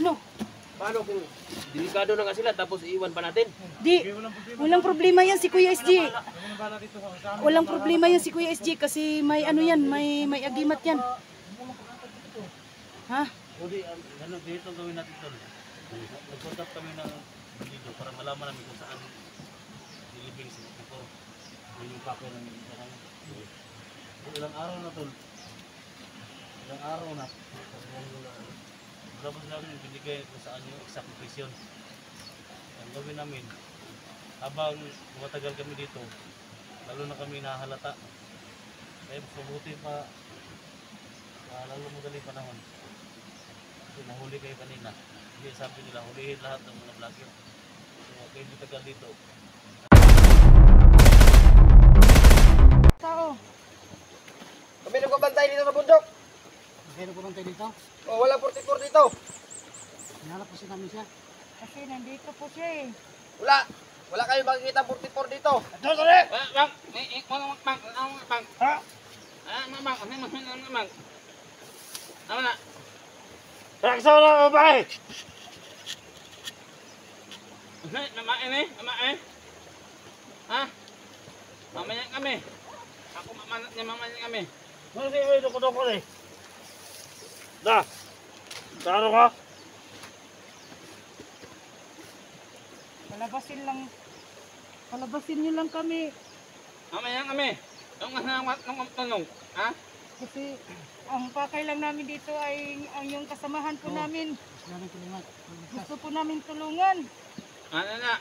Ano? Paano kung delikado na nga sila tapos iiwan pa natin? Di, walang problema yan si Kuya SG. Walang problema yan si Kuya SG kasi may ano yan, may agimat yan. Ha? O di, ano, dito gawin natin ito. Nag-contact kami ng dito para malaman namin kung saan nilibing si Tito. Yung papel ng isa kami. Ilang araw na to. Ilang araw na. Tapos namin binigay kung saan yung exact location. Ang gawin namin, habang matagal kami dito, lalo na kami nahalata. Kaya mabuti pa, lalo madaling panahon. Kasi nahuli kayo kanina. Hindi sabi nila, hulihin lahat ng mga vlogger. So, kayo hindi tagal dito. Tao. Kami nagbabantay dito sa bundok. Kaya nagpapantay dito. O, walang 44 dito. Hinalap kasi namin siya. Kasi nandito po siya eh. Wala. Wala kayo makikita 44 dito. Reaksyon na babae! Ha? Mamaya kami. Ako mamanat niya mamaya kami. Ano siya may dukot-dukot eh? Da! Saan ka? Palabasin niyo lang kami. Mamaya kami. Yung hanawat ng tanong. Ha? Kasi ang pakay lang namin dito ay ang yung kasamahan po namin. Gusto namin tulungan. Gusto po namin tulungan. Ano na?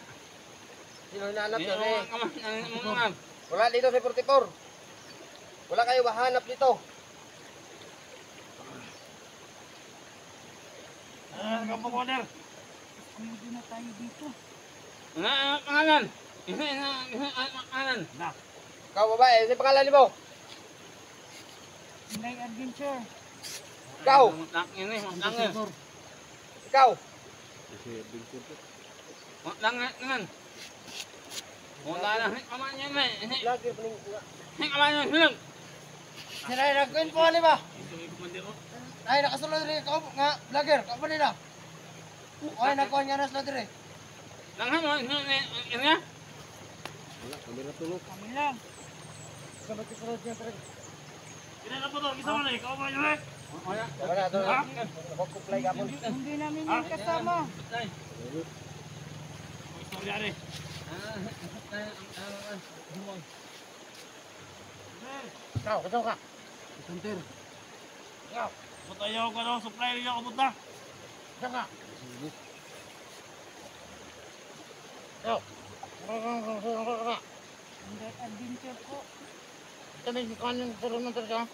Sino hinahanap Hindi yun eh? mo nga. Wala dito sa 44. Wala kayo mahanap dito. Ano ka po, Koder? Hindi na tayo dito. Ano pangalan? Isa pangalan. Ikaw babae, ano yung pangalan mo? May adventure. Ikaw. Ini, langit. Ikaw. Langit. Wala na. Kamanya na. Lagi pa ning Kamanya hilang. Siray nagkuin po ni ba? Ay nakasulod rin ka nga vlogger. Ka pa nila. Ay nakuha niya na sa dire. Langit mo. Ini. Kami lang. Sabay kasulod niya sa Kailan na po to? Isa mo na ikaw ba yun eh? wala to. Magkuplay ka po. Hindi namin yung kasama. Istorya rin. Ikaw, kataw ka. Sunter. Punta ayaw ka daw, supply rin ako punta. Kataw ka. Ikaw. Hindi adventure po. Kami kuhan yung tulungan talaga.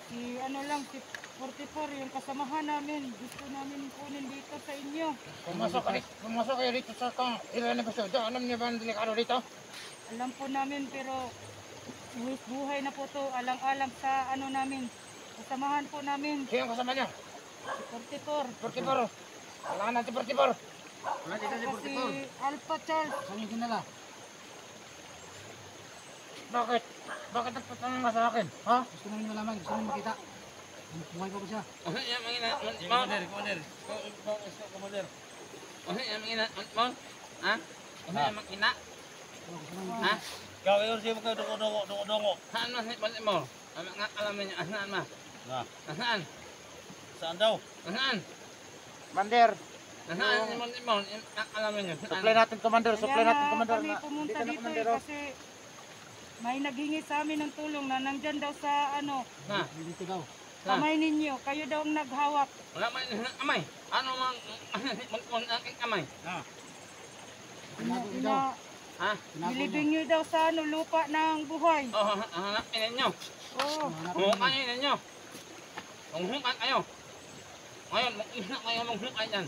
Si ano lang, si 44 yung kasamahan namin. Gusto namin kunin dito sa inyo. Pumasok kayo dito sa ilan na gusto. Alam niyo ba ang delikado dito? Alam po namin pero buhay na po to. Alang-alang sa ano namin. Kasamahan po namin. Sino ang kasama niyo? Si 44. 44. Wala na si 44. Wala dito si Si Alpha Charles. Saan yung dinala? Bakit? Bakit nagpatanong ka sa akin? Ha? Gusto namin malaman, gusto namin makita. Buhay pa ba siya? Yang mangina. Komander. Yang mangina. Ha? Yang mangina. Ha? Ikaw kayo siya mga doko-doko. Saan mas balik mo? Ang alamin niya. Asaan ma? Na, Asaan? saan daw? Asaan? Commander, Asaan yung balik mo? Ang alamin niya. supply natin commander, supply Kaya natin nga commander. kami pumunta Dito na dito commander. eh, kasi may naghingi sa amin ng tulong na nandyan daw sa ano, Ha? Dito daw. kamay ninyo. Kayo daw ang naghawak. Wala man amay. Ano mang aking kamay? Tinago daw. Na Ha? Tinago niya. bilibing nyo daw sa ano, lupa ng buhay. Oh, hanapin ninyo. Oo. Humukain ninyo. Humukan kayo. Ngayon, mag-isna kayo maghukay yan.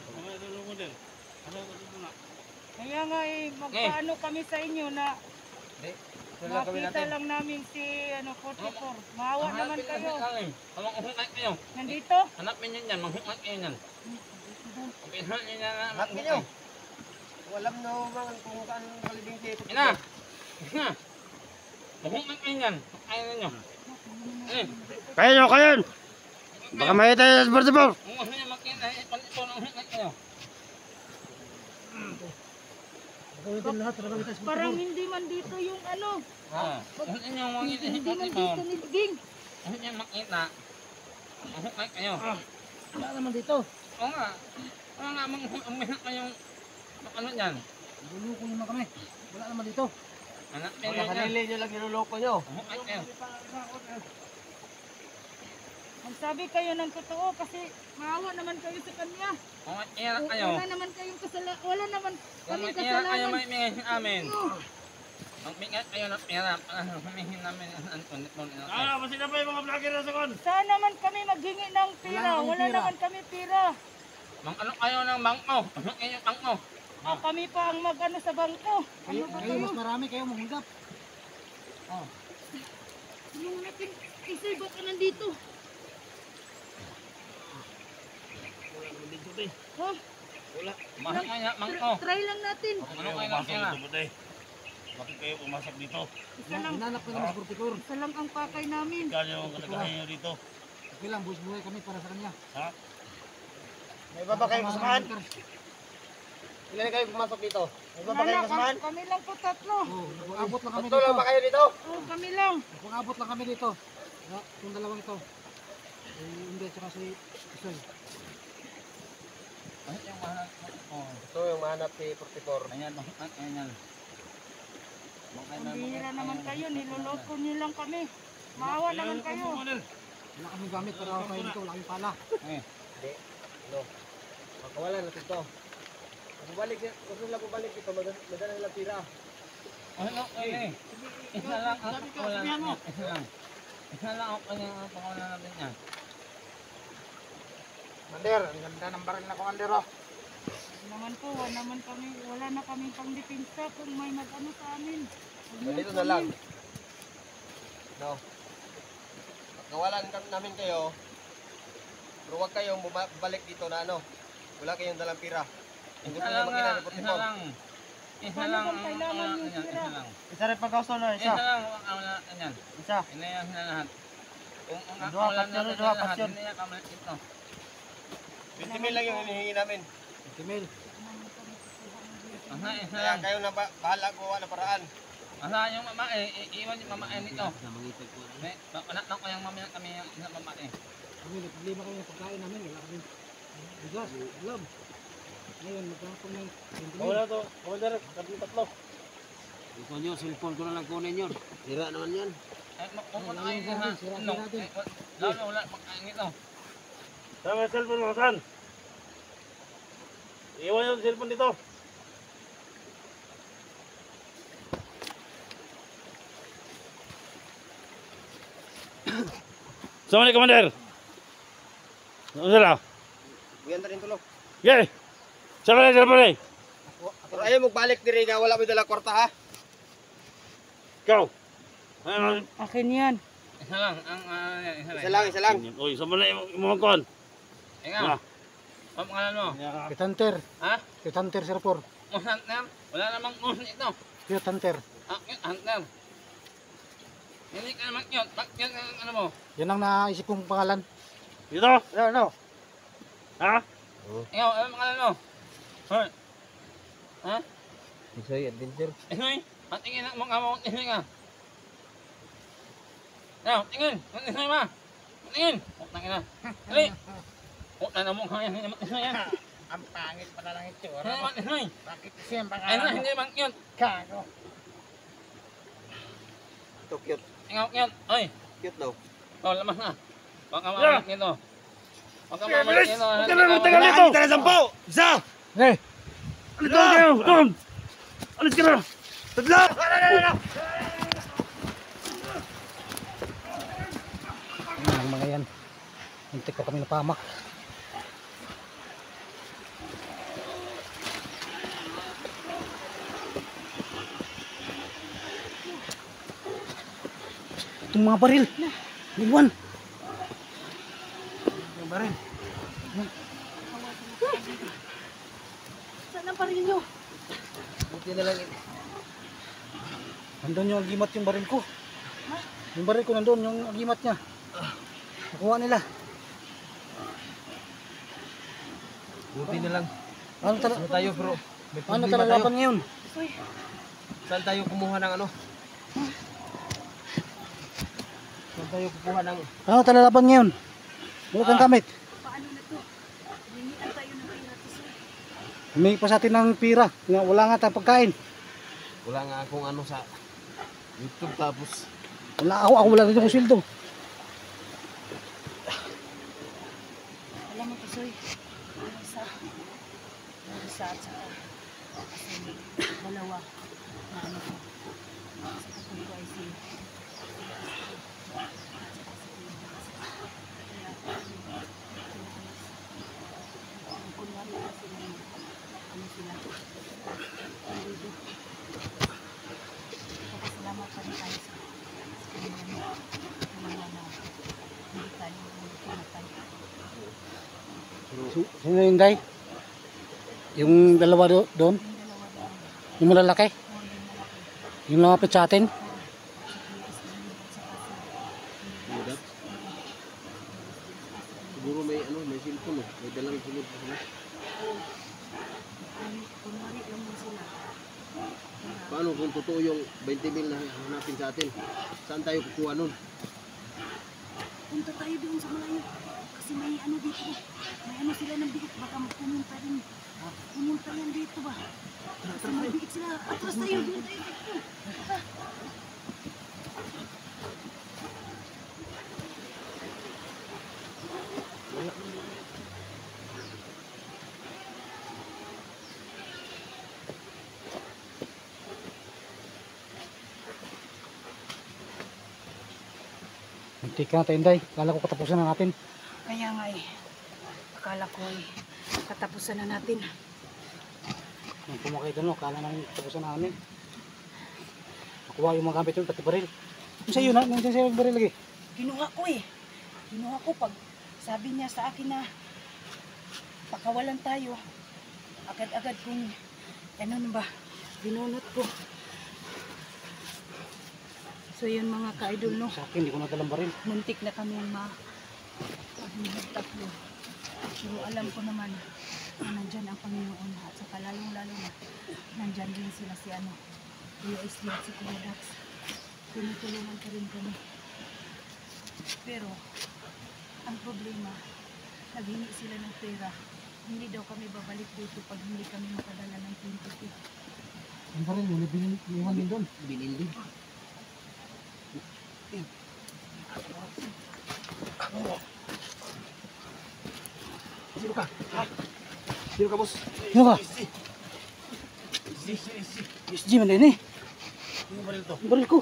Kaya nga eh, magpaano kami sa inyo na makita lang namin si ano, 44. Maawa naman kayo. Maghukay kayo. Nandito? Hanapin nyo yan, maghukay kayo yan. Pinhal nyo yan na Hanapin nyo. Walam no man kung saan kalibing si 44. Ina! Ina! Maghukay kayo yan. Kaya ninyo. Kayo! Baka makita yung 44. Kung gusto nyo makita, ipalipon ang hukay ayo. Gagawin lahat para gamitin sa Parang hindi man dito yung ano. Ha? Ano yung mga Hindi man ini dito nilging. Ano yung makita? Ano kayo? Wala naman dito. Oo nga. Wala nga umiyak kayong ano yan? Luluko naman kami. Wala naman dito. Anak, Mga meron yan. kanili nyo lang niloloko nyo. Ayo. Magsabi kayo ng totoo kasi maawa naman kayo sa kanya. Kung iyak kayo. Wala naman kayong kasalanan. Wala naman Kung kaming iyak kayo kasalanan. may mingin amin. Magbigay kayo ng pera. Humihin namin ang kondipon. Masina pa yung mga vlogger na sa kon. Saan naman kami maghingi ng pera? Wala Wala kaming pera. naman kami pera. Mang ano kayo ng bangko? Ano kayo bangko? Kami pa ang mag-ano sa bangko. Ano ba Kayo kayo? mas marami kayo manghingap. Yung natin isay baka nandito. Ha? Mahal kaya bangko. Try lang natin. Ano kayo ng pera? Bakit kayo pumasok dito? Isa lang. Hinanap ko naman sa Porticor. Isa lang ang pakay namin. Kanya ang kalagayan nyo dito. Okay lang, buhay buhay kami para sa kanya. Ha? May iba ba kayong kasamahan? Ilan kayo pumasok dito? May iba ba kayong kasamahan? Kami lang po tatlo. Oh, nag-abot lang kami Tatlo dito. lang ba kayo dito? Oh, kami lang. Nag-abot lang kami dito. Yung dalawang ito. Hindi, tsaka si Isoy. Ano yung mahal? Oh. Ito yung mahanap si 44. Ayan, ayan. Ang bihira naman kayo. Niloloko niyo lang kami. Maawa naman kayo. Wala kami gamit para kayo dito. Wala kami pala. Hindi. Ano? Makawalan natin ito. Bumalik, gusto nila bumalik dito. Madala nila pira. Ano eh? Isa lang ang pakawalan niya. Isa lang. Isa lang ang kanyang pakawalan natin niya. Mander, ang ganda ng baril na Commander. Oh. Naman po, wala na kaming pangdipinsa kung may mag-ano sa amin. Ganito na lang. No. Pagkawalan namin kayo, pero huwag kayong bumalik dito na ano. Wala kayong dalang pira. Kung gusto Isa nyo lang makita nga. ni Isa 44. lang. Isa Paano lang kung ang kailangan pakawalan yung niya. pira? Isa lang. Isa rin pagkausto na Isa lang ang pakawalan niya. Isa. Inayaw sila lahat. Kung ang Dua, pakawalan pasyon, natin dua, lahat, pasyon. hindi niya kamalit ito. 20 mil lang yung hinihingi namin. Timil. Aha, isa Kaya lang. kayo na bahala gawa ng paraan. Aha, yung mamae, iiwan yung mamae nito. May, anak ko yung mamaya kami yung isang mamae. Kami, nagproblema kami ng pagkain namin. Wala kami bigas, ulam. Ngayon, magkakapong ng 20 mil. to. Commander, kami tatlo. Gusto nyo, cellphone ko na lang kunin yun. Tira naman yan. Ay, kung ano Wala ay yung natin, sira no, natin. lalo wala pagkain nito. Tama yung cellphone mo, saan? Iwan yung cellphone dito. Sama ni Commander. Ano sila? Buyan na rin tulog. Okay. Sama ni cellphone ni. Pero ayaw magbalik diri nga wala may dala kwarta ha. Ikaw. Ano? Akin yan. Isa lang, ang isa Isa lang, isa lang. Uy, sama na yung kon. Ikaw, ang pangalan mo? Kitanter. Ha? Kitanter, Sir Por. Hunter? Wala namang uso ito. Kitanter. Hunter. Hindi ka naman yun. Bakit ang ano mo? Yan ang naisip kong pangalan. Dito? Ano? Ha? Ikaw, ano pangalan mo? Hoy. Ha? Isay adventure. Isoy, patingin ang mga mo. Isoy ka. Now, tingin. Isoy ma. Tingin. Putangin na. Dali. Putan na mukha yan. Hindi naman isoy yan. Ang pangit pala ng itsura. Hindi naman isoy. Bakit kasi ang Ay na, hindi naman yun. Kago. Ito cute. Ikaw, yun. Oy. Cute daw. Oh, lamas na. Baka mamalik nito. Baka mamalik nito. Huwag ka na tagal dito! Kita na sampo! Isa! Hey! Alis ka na kayo! Doon! Alis ka na! Tadla! Ang mga yan. Hintik pa kami napamak. Itong mga baril. Liwan. Yung baril. Saan ang baril nyo? Buti na lang. Nandun yung agimat yung baril ko. Yung baril ko nandun yung agimat niya. Nakuha nila. Buti na lang. Ano Ano tayo bro? May ano problema tayo. talalaban ngayon? Uy, Saan tayo kumuha ng ano? Saan tayo kukuha ng... Ano talalaban ngayon? Wala kang gamit. paano na to? Hingian tayo ng pera, Tisoy. Humingi pa sa atin ng pira. Nga wala nga tayong pagkain. Wala nga akong ano sa YouTube tapos... Wala ako wala rin yung sildo. Alam mo, Tisoy, isa at saka kasi dalawa na ano ko. Sa kapag ko ay si kunwari kasi ano sila nandito. Papasalamat pa rin tayo sa kanila na hindi tayo pinatay. Sino yung guy? Yung dalawa doon? Yung malalaki? Yung lumapit sa atin? Siguro may ano, may cellphone eh. May dalang cellphone. Kunwari lang mo sila. Paano kung totoo yung 20 mil na hanapin sa atin? Saan tayo kukuha nun? Punta tayo doon sa malayo. Kasi may ano dito. May ano sila ng biik. Baka pumunta rin. Pumunta yan dito ba? Kasi may biik sila. Atras tayo. Doon tayo dito. Muntik ka na tayo, Inday. Kala ko katapusan na natin. Kaya nga eh. Akala ko eh. Katapusan na natin. Nung pumakay doon, kala namin katapusan na namin. Nakuha yung mga gamit yun, pati baril. Yung sa'yo na, nandiyan sa'yo yung baril lagi. Kinuha ko eh. Kinuha ko pag sabi niya sa akin na pakawalan tayo. Agad-agad kung ano na ba, binunot ko. So yun mga ka-idol, no? Sa akin, hindi ko nadalang baril. Muntik na kami tatlo. Pero alam ko naman na nandyan ang Panginoon at saka lalong-lalo na nandyan din sila si ano, USD at si Kuya Dax. Tinutulungan ka rin kami. Pero ang problema, naghingi sila ng pera. Hindi daw kami babalik dito pag hindi kami makadala ng 20. Ang baril, yung binilihan din doon. Binili. Sino ka? Sino ka, boss? Sino ka? SG man din eh. Yung baril to. Yung baril ko.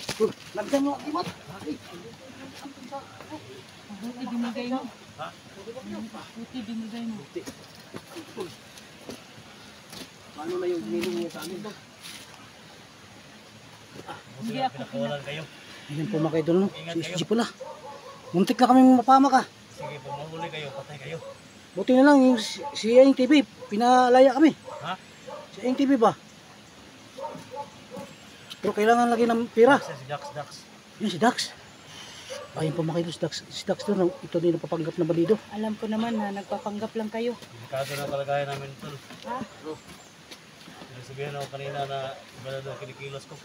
Nagdan mo, imat. Buti binigay mo. Buti binigay mo. Paano na yung binili mo sa amin to? Hindi ako Pinakawalan kayo. Ayan po mga kaidol, no? Si SG pala. Muntik na kaming mapama ka. Sige, pag mahuli kayo, patay kayo. Buti na lang yung si Aing TV, pinalaya kami. Ha? Si Aing TV ba? Pero kailangan lagi ng pira. Kasi si Dax. Yun si Dax. Ayun po mga kaidol, si Dax doon. Ito din napapanggap na balido. Alam ko naman na nagpapanggap lang kayo. Kaso na kalagayan namin ito. Ha? Sabihin ako kanina na iba na daw kinikilos ko.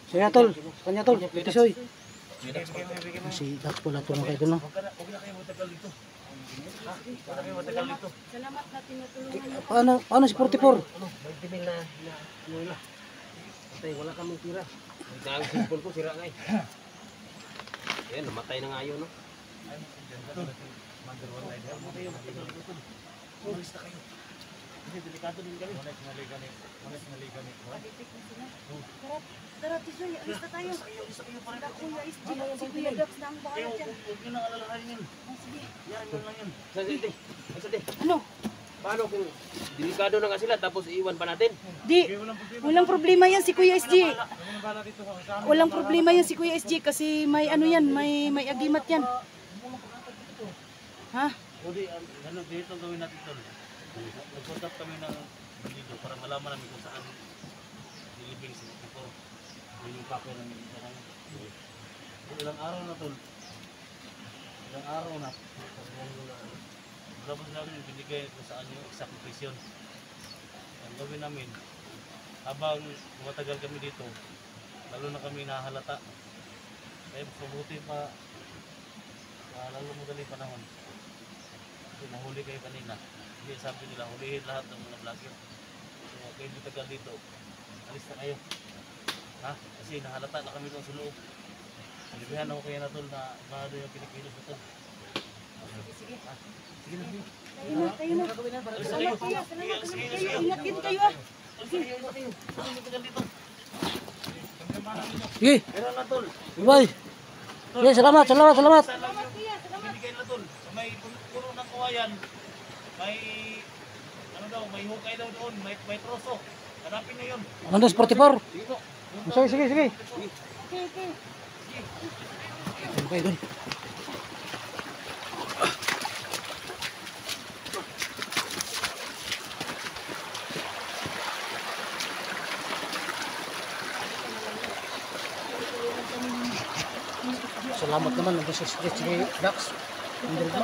Sige tol, kanya tol, Tisoy. Bigyan mo. Si Dax pala ito mga kaidol, no? Huwag na kayo matagal dito. Ha? Huwag na kayo matagal dito. Salamat na tinutulungan mo. Paano si 44? 20 mil na ano na. Patay, wala kaming tira. Ang cellphone ko, sira nga eh. Ayan, namatay na nga yun, no? Umalis na kayo. Kasi delikado din kami. Malis mali kami. Tara, tara Tisoy, alis na tayo. Sila Kuya SG, si Kuya Dax na ang bahala dyan. Huwag nyo nang alalahanin yun. Oh, sige. Yan lang yan. Sante, Ano? paano kung delikado na nga sila tapos iiwan pa natin? Di, walang problema yan si Kuya SG. Walang problema yan si Kuya SG kasi may ano yan, may agimat yan. Ha? O di, ano dito gawin natin ito. Nag-contact kami ng dito para malaman namin kung saan nilibing si Tito. Yun yung pako ng ilang araw na tol. Ilang araw na. Tapos namin binigay kung saan yung sakripisyon. Ang gawin namin, habang tumatagal kami dito, lalo na kami nahalata. Kaya mas mabuti pa, lalo madaling panahon. Kasi nahuli kayo kanina. Hindi sabi nila, hulihin lahat ng mga vlogger. So, kayo matagal dito, alis na kayo. Ha? Kasi nahalata na kami doon sa loob. Libihan ako kaya na tol na maano yung Pilipinas na tol. Sige. Ha? Sige na, sige. Tayo na. Salamat kuya. Salamat kayo. Ingat din kayo ah. Sige. Pero na tol. Bye. Sige, salamat. Salamat kuya. Salamat. Binigay na tol. Sa may puno ng kawayan, may ano daw, may hukay daw doon, may troso. Hanapin niyo yun. Mandos 44. Sige po. Sige. Okay. Okay, dun. Salamat naman nandun sa street si Dax. Hindi na.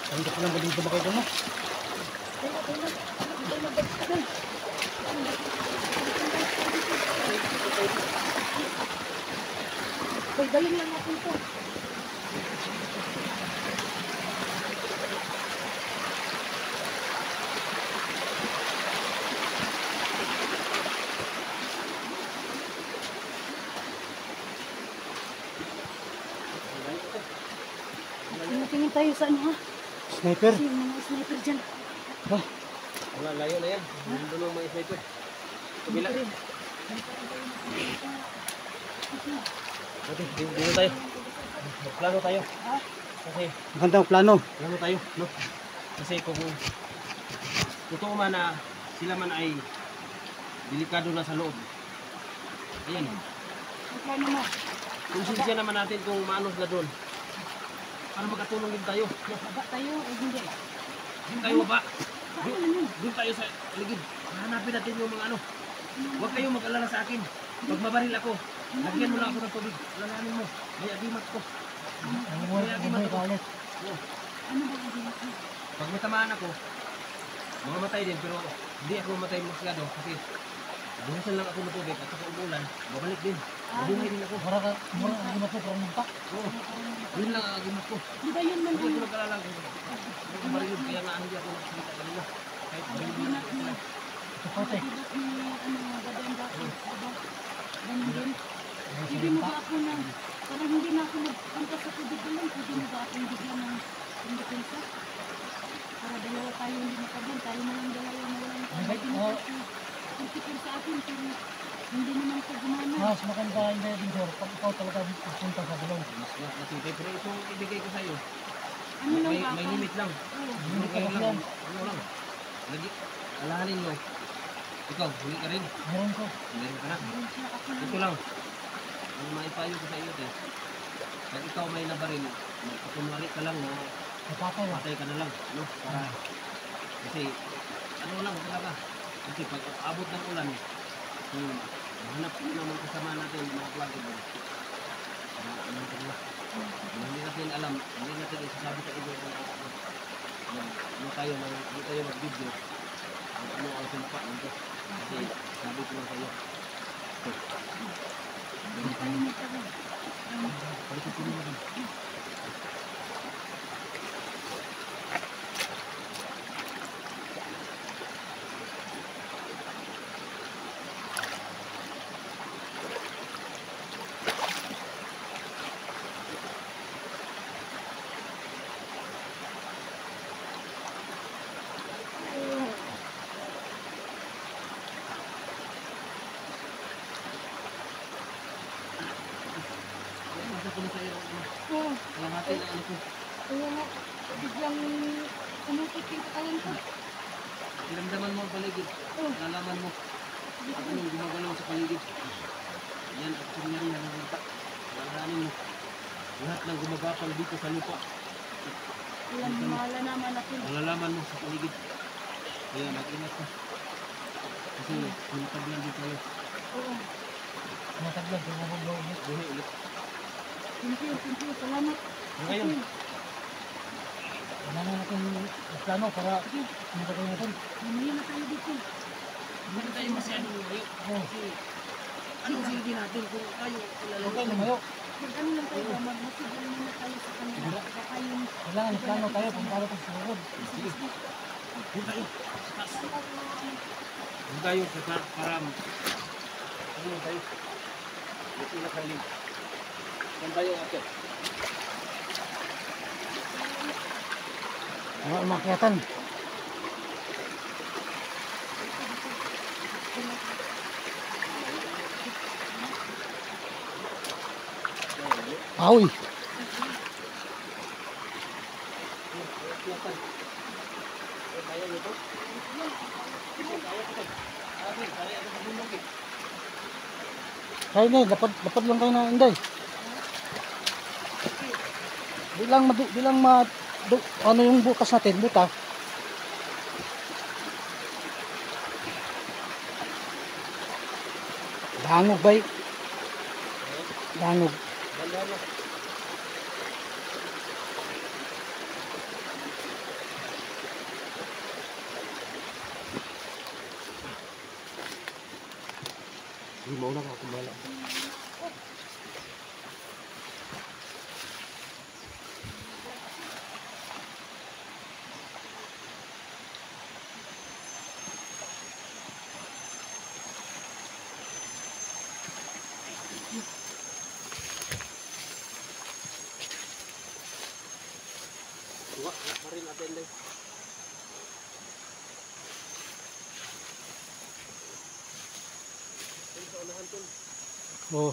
Hindi ko lang maling dumakay doon. Hoy, daling lang natin ito. Tingin tayo sa ano ha? Sniper. Kasi yung mga sniper dyan. Ha? Wala, layo na yan. Nandun ang mga sniper. Kabila. Dito tayo. Plano tayo. Kasi Magandang plano. plano tayo, no? Kasi kung totoo man na sila man ay delikado na sa loob. Ayan. Ang plano mo. Konsensya naman natin kung maano sila doon. Para magkatulong din tayo. Baba tayo o hindi? Doon tayo ba? Doon tayo sa ligid. Hanapin natin yung mga ano. Huwag kayong mag-alala sa akin. Pag mabaril ako, lagyan mo lang ako ng tubig. Alalanin mo. May agimat ko. May agimat ko. Oo. Ano ba ang ginagawa mo? Pag matamaan ako, mamamatay din. Pero hindi ako mamatay masyado. Kasi buhasan lang ako ng tubig at saka umulan, babalik din. Mabuhay din ako. Mura ka agimat ko, parang numpak. Oo. Yun lang ang agimat ko. Di ba yun man Hindi ako nag-alala. Hindi ko marilog. Kaya nga hindi ako nagsalita kanina. Kahit bilhin lang ako sila. Ito pate. Di ba ni ano, gadaan dati? Diba? Ganun din. Hindi mo ba ako na, parang hindi na ako nagpunta sa tubig ko lang. Hindi mo ba ako bigla ng depensa? Para dalawa tayo hindi makabun. Tayo na lang dalawa na walang hindi mo kasi pagkikil sa akin. Pero hindi naman ko gumana. Mas maganda hindi din sir. Pag ikaw talaga pupunta sa bulong. Mas matibay. Pero itong ibigay ko sa'yo, Ano lang ba may ako? limit lang. Oo. Ano kayo lang? Ano lang? Lagi, alahanin nyo. Ikaw, huli ka rin. Meron ko. Meron ka na. Meron siya ako na. Ito lang. Ang maipayo ko sa iyo, te. Pag ikaw may nabaril, magpakunwari ka lang na Napatay lang. patay ka na lang. No? Para, kasi, ano lang talaga. Kasi pag abot ng ulan, kung hanap ko naman kasama natin, mga vlogger mo, ano talaga. Hindi natin alam, hindi natin isasabi sa iyo na ano tayo, hindi tayo mag-video. Ano ang sumpa nito. Kasi sabi ko lang sa iyo. Hindi tayo magtagal. Balik ko naman. Ko na sa'yo, Oo. kalahati na ano ko. Kaya nga, biglang umukit yung katawan ko. Diramdaman mo ang paligid. Nalalaman mo kung anong gumagalaw sa paligid. Yan ang pangyarihan ng lupa. Nalalaman mo lahat ng gumagapang dito sa lupa. Alam, mahala naman ako. Nalalaman mo sa paligid. Kaya mag-ingat ka. Kasi pinataglan din tayo. Oo. Mataglag. Buhay ulit. Thank you. Salamat. Ngayon, Kailangan natin plano para hindi tayo natin. Mamaya na tayo dito. Hindi na tayo masyadong lumayo. Oh, Ano silbi natin kung tayo huwag kayo lumayo. Mag-ano lang tayo ba? Magmasigal muna tayo sa kanila. Baka yung... Kailangan plano tayo kung paano tayo sumunod. Doon tayo. Doon tayo para ano tayo? Ito na kalim. Doon tayo ate. Wala umakyatan. Aoy. Kaya na, dapat lang kayo na Inday. Ano yung butas natin, buta. Dangog ba? Dangog. Hindi mo na ako kumala. Tuwa, pa rin natin din. Sa unahan tol. Oh.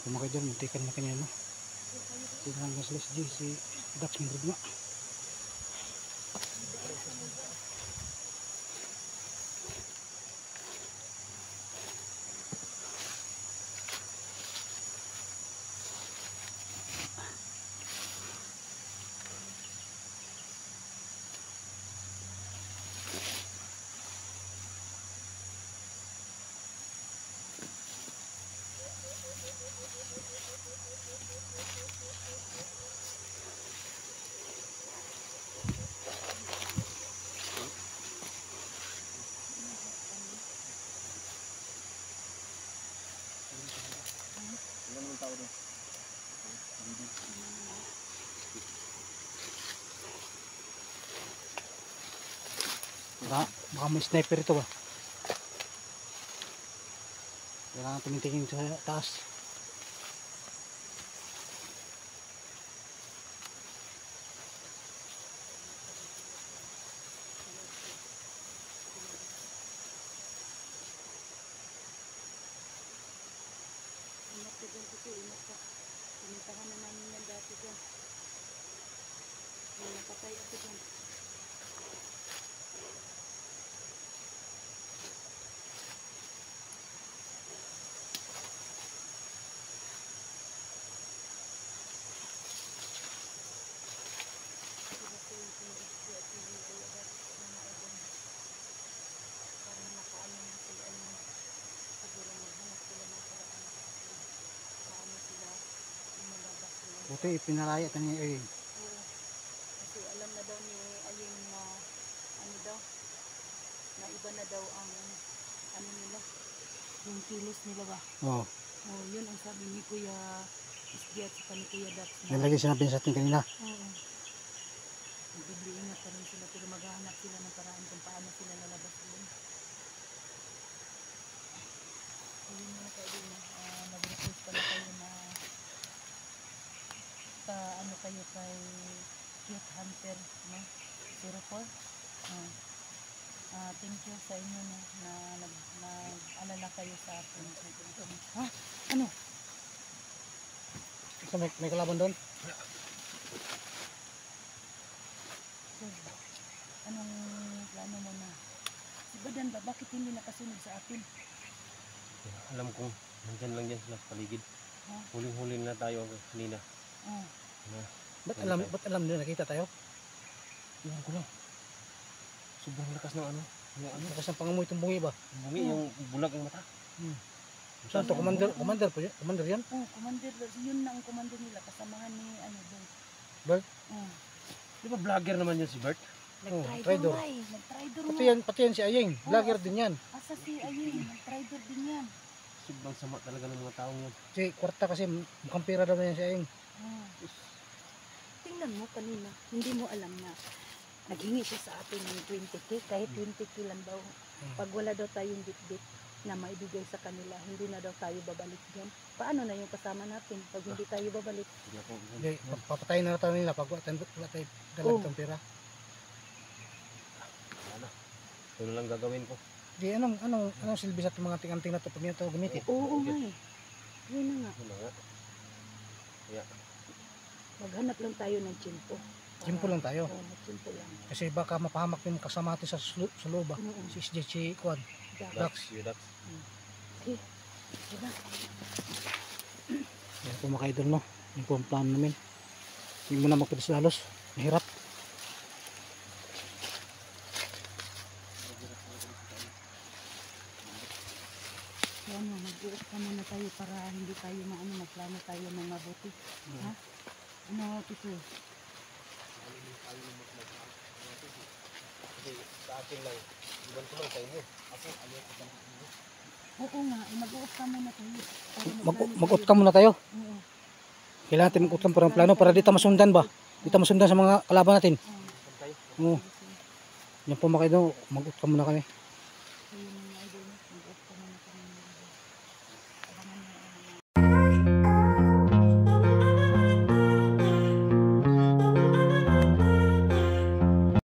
Pumakay dyan, muntikan na kanya, no? Tingnan nga sila si Dax Mindrugma. Baka may sniper ito ba? Kailangan tumitingin sa taas. Ingat ka dyan kasi, ingat ka. Pinuntahan na namin yan dati dyan. May napatay ako dyan. Buti ipinalaya niya eh. Oo. Kasi alam na daw ni Ayeng na ano daw, na iba na daw ang ano nila, yung kilos nila ba? Oh, Oh, yun ang sabi ni Kuya Isdi at saka ni Kuya Dax. yan lagi sinabi sa atin kanina. Oo. Nagbibingat pa rin sila pero maghahanap sila ng paraan kung paano sila lalabas doon. So yun muna kayo din. Nag-request pala kayo na ano kayo kay Cute Hunter, no? 04. Thank you sa inyo na nag-alala kayo sa akin. Ha? Ano? So, may kalaban doon? So, anong plano mo na? Si Badan ba, bakit hindi nakasunod sa atin? Alam kong nandyan lang yan sila sa paligid. Ha? Huling-huli na tayo kanina. Oh. Ba't alam nila nakita tayo? Iwan ko lang. Sobrang lakas ng ano. Yung ano. Lakas ng pangamoy itong bungi ba? Bungi, yung bulag ang mata. Saan to? Commander po yan? Commander yan? Oh, commander, yun na ang commander nila, kasamahan ni ano doon. Bert? Oh. Di ba vlogger naman yun si Bert? Nag-traitor nga eh. Nag-traitor nga. Pati yan si Ayeng. Vlogger din yan. Asa si Ayun, nag-traitor din yan. Sobrang sama talaga ng mga taong yun. Si Kwarta kasi mukhang pira daw na yan si Ayeng. Oh. Tingnan mo kanina, hindi mo alam na naghingi siya sa atin ng 20k, kahit 20k lang daw. Pag wala daw tayong bit-bit na maibigay sa kanila, hindi na daw tayo babalik dyan. Paano na yung kasama natin pag hindi tayo babalik? Hindi ako. Hindi, papatayin na tayo nila pag wala tayo dalag itong pira. Wala na. Ito na lang gagawin ko. Di, anong silbi sa itong mga ting-anting na ito pag nila ito gamitin? Oo nga eh. Yun na nga. Ano nga. Kaya, Maghanap lang tayo ng tsimpo. Simple lang tayo. Oo, magtsimpo lang. Kasi baka mapahamak yung kasama natin sa loob ba? Oo. Si SJ, si Kwan. Dapat. Dax. Okay. Diba? Yan po mga idol, no? Yan po ang plano namin. Hindi mo na magpilis lalos. Mahirap. So ano, mag-uot ka muna tayo para hindi tayo magplano tayo ng mabuti. Ha? Ano, Tito? Kasi sa akin lang, iwan ko lang sa inyo. Ako, ayaw ko sa inyo. Oo nga, mag-uot ka muna tayo. Para Mag-ut ka muna tayo. Oo. Kailangan natin mag-ut ka parang plano para di tayo masundan ba? Di tayo masundan sa mga kalaban natin. Oo. Yan po mga idol, mag-ut ka muna kami. So yun mga idol, mag-uot ka muna kami. Abangan mo